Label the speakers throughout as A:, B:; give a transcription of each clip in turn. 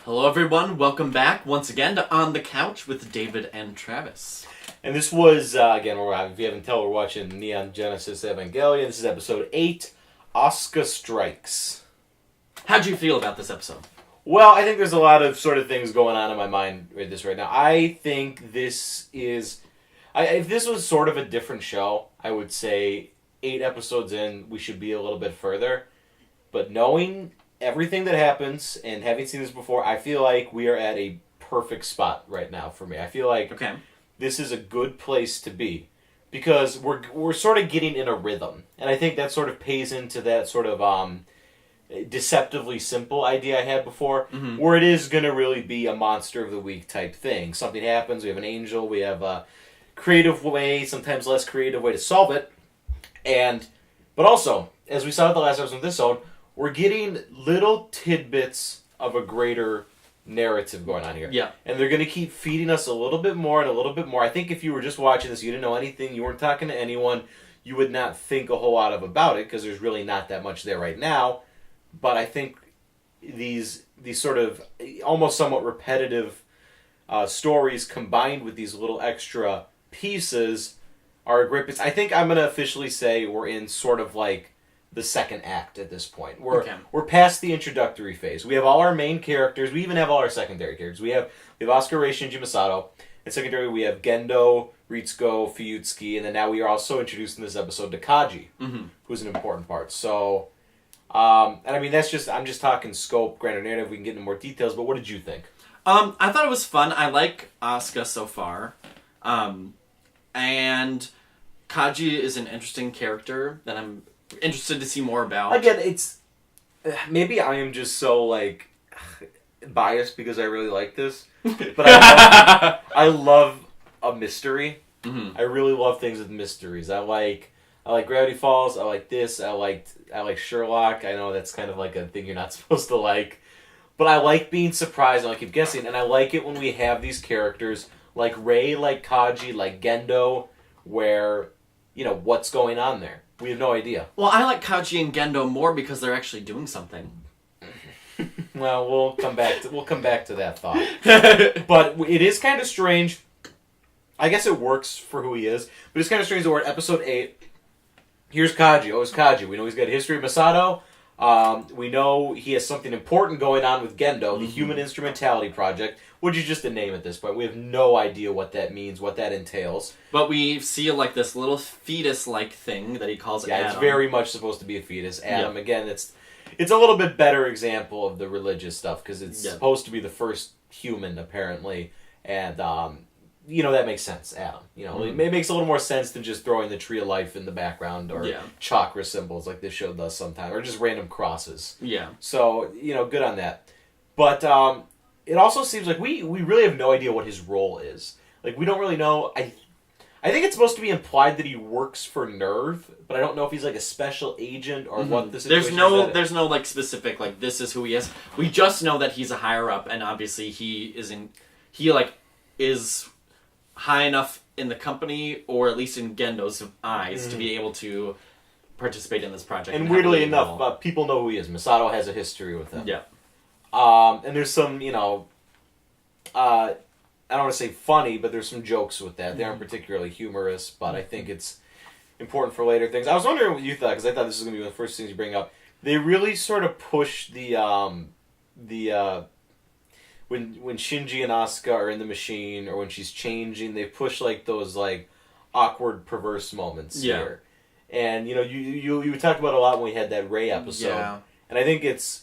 A: Hello everyone, welcome back once again to On the Couch with David and Travis.
B: And this was, again, if you haven't tell, we're watching Neon Genesis Evangelion. This is episode 8, Asuka Strikes.
A: How'd you feel about this episode?
B: Well, I think there's a lot of sort of things going on in my mind with this right now. I think this is... if this was sort of a different show, I would say 8 episodes in, we should be a little bit further. But knowing everything that happens and having seen this before, I feel like we are at a perfect spot right now for me. I feel like this is a good place to be because we're sort of getting in a rhythm. And I think that sort of pays into that sort of deceptively simple idea I had before, where it is going to really be a monster of the week type thing. Something happens, we have an angel, we have a creative way, sometimes less creative way to solve it. But also, as we saw with the last episode of this zone, we're getting little tidbits of a greater narrative going on here.
A: Yeah.
B: And they're going to keep feeding us a little bit more and a little bit more. I think if you were just watching this, you didn't know anything, you weren't talking to anyone, you would not think a whole lot about it because there's really not that much there right now. But I think these sort of almost somewhat repetitive stories combined with these little extra pieces are a great piece. I think I'm going to officially say we're in sort of like the second act at this point. We're past the introductory phase. We have all our main characters. We even have all our secondary characters. We have Asuka, Rei, Shinji, Masato. And secondary, we have Gendo, Ritsuko, Fuyutsuki, and then now we are also introduced in this episode to Kaji, who's an important part. So, and I mean, I'm just talking scope, grander narrative. We can get into more details, but what did you think?
A: I thought it was fun. I like Asuka so far. And Kaji is an interesting character that I'm interested to see more about.
B: Again, it's... Maybe I am just so, like, biased because I really like this. But I love a mystery. I really love things with mysteries. I like Gravity Falls. I like this. I like Sherlock. I know that's kind of like a thing you're not supposed to like. But I like being surprised and I keep guessing. And I like it when we have these characters like Rei, like Kaji, like Gendo, where, what's going on there? We have no idea.
A: Well, I like Kaji and Gendo more because they're actually doing something.
B: Well, we'll come back to that thought. But it is kind of strange. I guess it works for who he is, but it's kind of strange that we're at episode 8. Here's Kaji. Oh, it's Kaji. We know he's got a history of Masato. We know he has something important going on with Gendo, the Human Instrumentality Project, which is just a name at this point. We have no idea what that means, what that entails.
A: But we see like this little fetus-like thing that he calls Adam.
B: It's very much supposed to be a fetus. Adam, again, it's a little bit better example of the religious stuff because it's supposed to be the first human, apparently, and that makes sense. Adam, it makes a little more sense than just throwing the tree of life in the background or chakra symbols like this show does sometimes, or just random crosses.
A: Yeah.
B: So good on that, but it also seems like we really have no idea what his role is. Like we don't really know. I think it's supposed to be implied that he works for Nerve, but I don't know if he's like a special agent or what the situation is.
A: There's no like specific like this is who he is. We just know that he's a higher up, and obviously he is high enough in the company, or at least in Gendo's eyes, to be able to participate in this project.
B: And weirdly enough, people know who he is. Masato has a history with him.
A: Yeah.
B: And there's some, I don't want to say funny, but there's some jokes with that. They aren't particularly humorous, but I think it's important for later things. I was wondering what you thought, because I thought this was going to be one of the first things you bring up. They really sort of push when Shinji and Asuka are in the machine, or when she's changing, they push like those like awkward, perverse moments here. And you talked about it a lot when we had that Rei episode, and I think it's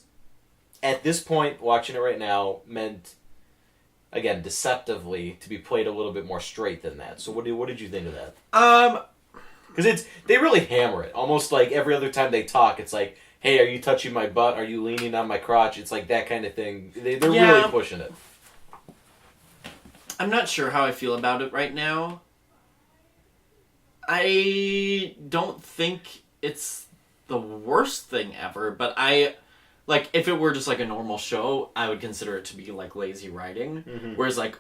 B: at this point watching it right now meant, again, deceptively to be played a little bit more straight than that. So what did you think of that? Because they really hammer it almost like every other time they talk. It's like, hey, are you touching my butt? Are you leaning on my crotch? It's like that kind of thing. They're really pushing it.
A: I'm not sure how I feel about it right now. I don't think it's the worst thing ever, but if it were just like a normal show, I would consider it to be like lazy writing. Whereas like,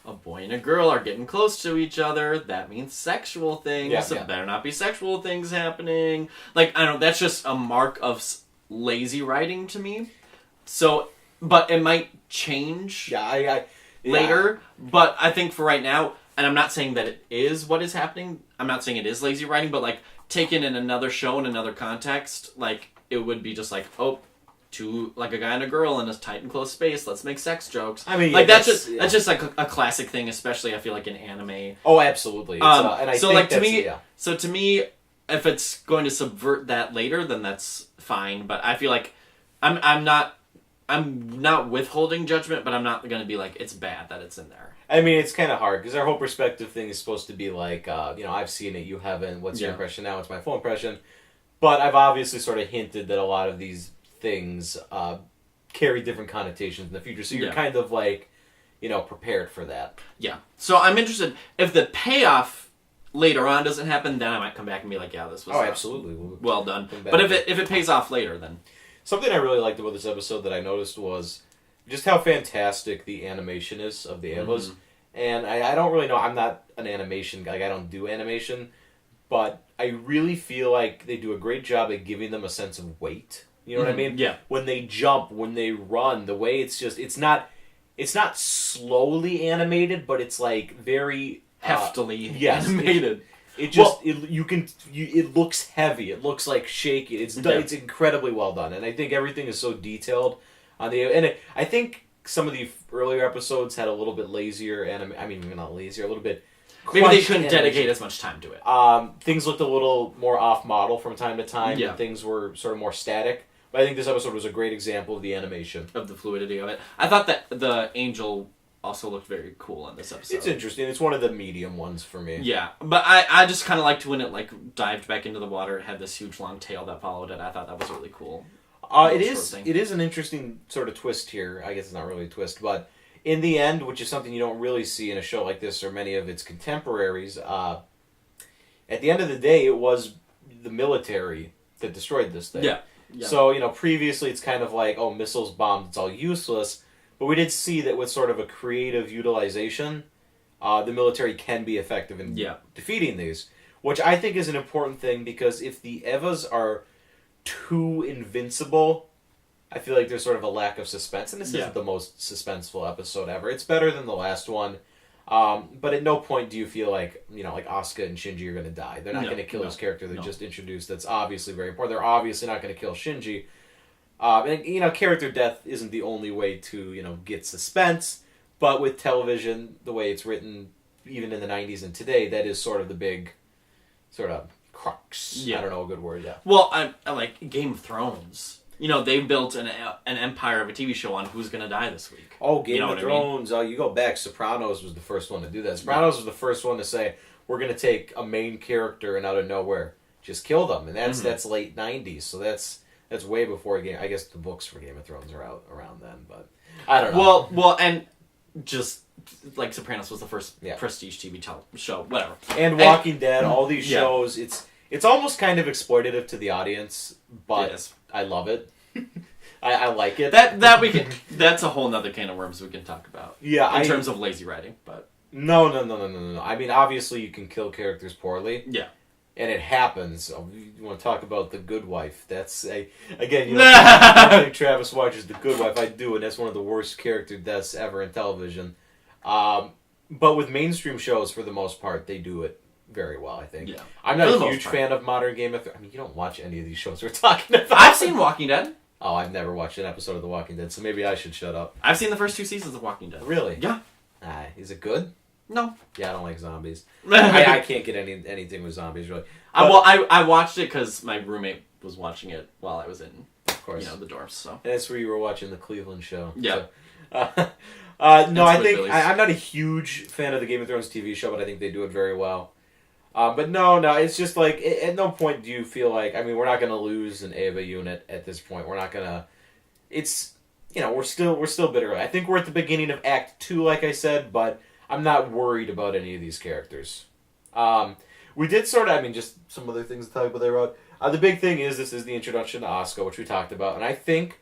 A: a boy and a girl are getting close to each other, that means sexual things, so better not be sexual things happening. Like, I don't know, that's just a mark of lazy writing to me. So, but it might change
B: Yeah.
A: later. But I think for right now, and I'm not saying that it is what is happening. I'm not saying it is lazy writing, but like taken in another show in another context, like it would be just like, oh, two, like a guy and a girl in a tight and close space. Let's make sex jokes.
B: I mean,
A: like that's just like a classic thing, especially I feel like in anime.
B: Oh, absolutely. And I
A: so
B: think
A: like to me, if it's going to subvert that later, then that's fine. But I feel like I'm not withholding judgment, but I'm not going to be like it's bad that it's in there.
B: I mean, it's kind of hard because our whole perspective thing is supposed to be like, I've seen it, you haven't. What's your impression now? It's my full impression. But I've obviously sort of hinted that a lot of these things carry different connotations in the future, so you're kind of like, prepared for that. Yeah.
A: So I'm interested if the payoff later on doesn't happen, then I might come back and be like, yeah, this was
B: absolutely
A: well done. But if it pays off later, then
B: something I really liked about this episode that I noticed was just how fantastic the animation is of the Evas. And I don't really know. I'm not an animation guy. I don't do animation, but I really feel like they do a great job at giving them a sense of weight. You know what I mean?
A: Yeah.
B: When they jump, when they run, the way it's not slowly animated, but it's like very
A: heftily animated.
B: It looks heavy. It looks like shaky. It's incredibly well done, and I think everything is so detailed on I think some of the earlier episodes had a little bit lazier not lazier, a little bit.
A: Maybe they couldn't dedicate as much time to it.
B: Things looked a little more off model from time to time.
A: Yeah.
B: And things were sort of more static. But I think this episode was a great example of the animation.
A: Of the fluidity of it. I thought that the angel also looked very cool in this episode.
B: It's interesting. It's one of the medium ones for me.
A: Yeah, but I just kind of liked when it like dived back into the water. It had this huge long tail that followed it. I thought that was really cool.
B: It is an interesting sort of twist here. I guess it's not really a twist, but in the end, which is something you don't really see in a show like this or many of its contemporaries, at the end of the day, it was the military that destroyed this thing.
A: Yeah.
B: So, previously it's kind of like, oh, missiles bombed, it's all useless. But we did see that with sort of a creative utilization, the military can be effective in defeating these. Which I think is an important thing, because if the Evas are too invincible, I feel like there's sort of a lack of suspense. And this isn't the most suspenseful episode ever. It's better than the last one. But at no point do you feel like, like Asuka and Shinji are going to die. They're not going to kill this character they just introduced that's obviously very important. They're obviously not going to kill Shinji. And, character death isn't the only way to, get suspense. But with television, the way it's written, even in the 90s and today, that is sort of the big sort of crux. Yeah. I don't know a good word,
A: Well, I like Game of Thrones. They built an empire of a TV show on who's going to die this week.
B: Oh, Game of Thrones. I mean? Oh, you go back. Sopranos was the first one to do that. Sopranos was the first one to say, we're going to take a main character and out of nowhere just kill them. And that's late 90s. So that's way before Game. I guess the books for Game of Thrones are out around then, but I don't know.
A: Well, and just like Sopranos was the first prestige TV show, whatever.
B: And Walking Dead, all these shows, it's almost kind of exploitative to the audience, but I love it. I like it.
A: That we can. That's a whole nother can of worms we can talk about.
B: Yeah,
A: in terms of lazy writing, but
B: no. I mean, obviously you can kill characters poorly.
A: Yeah.
B: And it happens. You want to talk about The Good Wife? That's I think Travis watches The Good Wife. I do, and that's one of the worst character deaths ever in television. But with mainstream shows, for the most part, they do it very well, I think.
A: Yeah.
B: I'm not a huge fan of modern Game of Thrones. I mean, you don't watch any of these shows we're talking about.
A: I've seen Walking Dead.
B: Oh, I've never watched an episode of The Walking Dead, so maybe I should shut up.
A: I've seen the first 2 seasons of Walking Dead.
B: Really?
A: Yeah.
B: Is it good?
A: No.
B: Yeah, I don't like zombies. I can't get anything with zombies, really.
A: I watched it because my roommate was watching it while I was in,
B: of course,
A: the dorms. So.
B: And that's where you were watching the Cleveland show.
A: Yeah.
B: So, no, I think I'm not a huge fan of the Game of Thrones TV show, but I think they do it very well. But no, it's just like at no point do you feel like, I mean, we're not going to lose an Eva unit at this point. We're not going to. It's we're still bitter. I think we're at the beginning of Act 2, like I said, but I'm not worried about any of these characters. We did sort of, just some other things to talk about they wrote. The big thing is this is the introduction to Asuka, which we talked about, and I think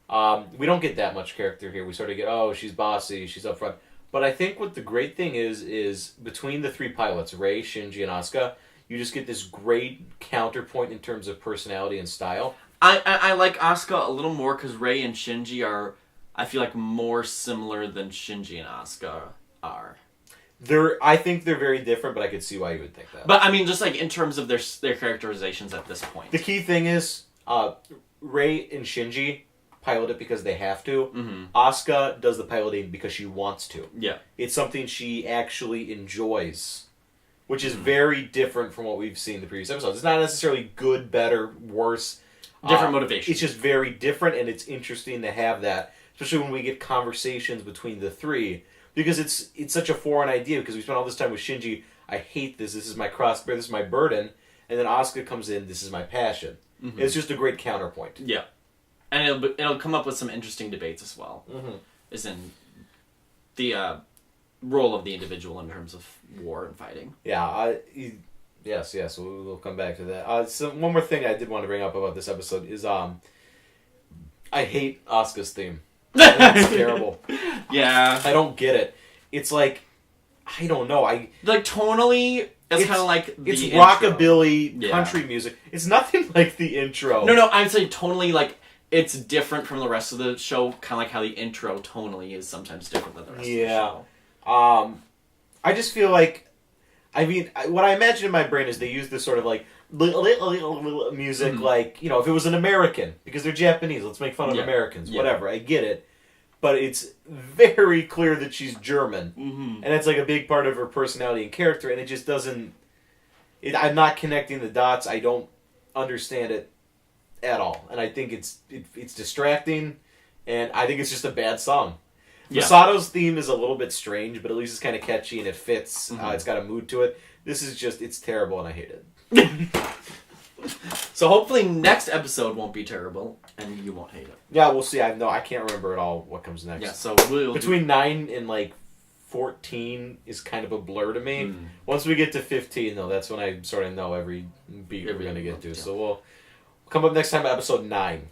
B: we don't get that much character here. We sort of get, she's bossy, she's up front. But I think what the great thing is between the 3 pilots, Rei, Shinji, and Asuka, you just get this great counterpoint in terms of personality and style.
A: I like Asuka a little more because Rei and Shinji are I feel like more similar than Shinji and Asuka are.
B: I think they're very different, but I could see why you would think that.
A: But I mean, just like in terms of their characterizations at this point.
B: The key thing is, Rei and Shinji pilot it because they have to.
A: Mm-hmm.
B: Asuka does the piloting because she wants to.
A: Yeah.
B: It's something she actually enjoys, which is very different from what we've seen in the previous episodes. It's not necessarily good, better, worse.
A: Different motivation.
B: It's just very different, and it's interesting to have that, especially when we get conversations between the three, because it's such a foreign idea, because we spent all this time with Shinji, I hate this is my cross, this is my burden, and then Asuka comes in, this is my passion. Mm-hmm. It's just a great counterpoint.
A: Yeah. And it'll come up with some interesting debates as well.
B: Mm-hmm.
A: As in the role of the individual in terms of war and fighting.
B: Yeah, yes, we'll come back to that. So one more thing I did want to bring up about this episode is I hate Asuka's theme. It's terrible.
A: Yeah.
B: I don't get it. It's like, I don't know. Like
A: tonally, it's kind of like the
B: it's
A: intro.
B: rockabilly country music. It's nothing like the intro.
A: No, I'd say tonally, like, it's different from the rest of the show, kind of like how the intro tonally is sometimes different than the rest of the show.
B: I just feel like, I mean, what I imagine in my brain is they use this sort of like music, mm-hmm. like, you know, if it was an American, because they're Japanese, let's make fun of Americans, whatever, I get it. But it's very clear that she's German,
A: mm-hmm.
B: and it's like a big part of her personality and character, and it just doesn't, I'm not connecting the dots, I don't understand it at all, and I think it's distracting, and I think it's just a bad song. Yeah. Masato's theme is a little bit strange, but at least it's kind of catchy and it fits. Mm-hmm. It's got a mood to it. This is just, it's terrible and I hate it.
A: So hopefully next episode won't be terrible and you won't hate it.
B: Yeah, we'll see. I can't remember at all what comes next.
A: Yeah, so
B: between 9 and like 14 is kind of a blur to me. Mm. Once we get to 15, though, that's when I sort of know every beat we're going to get to. Yeah. So we'll come up next time at episode 9.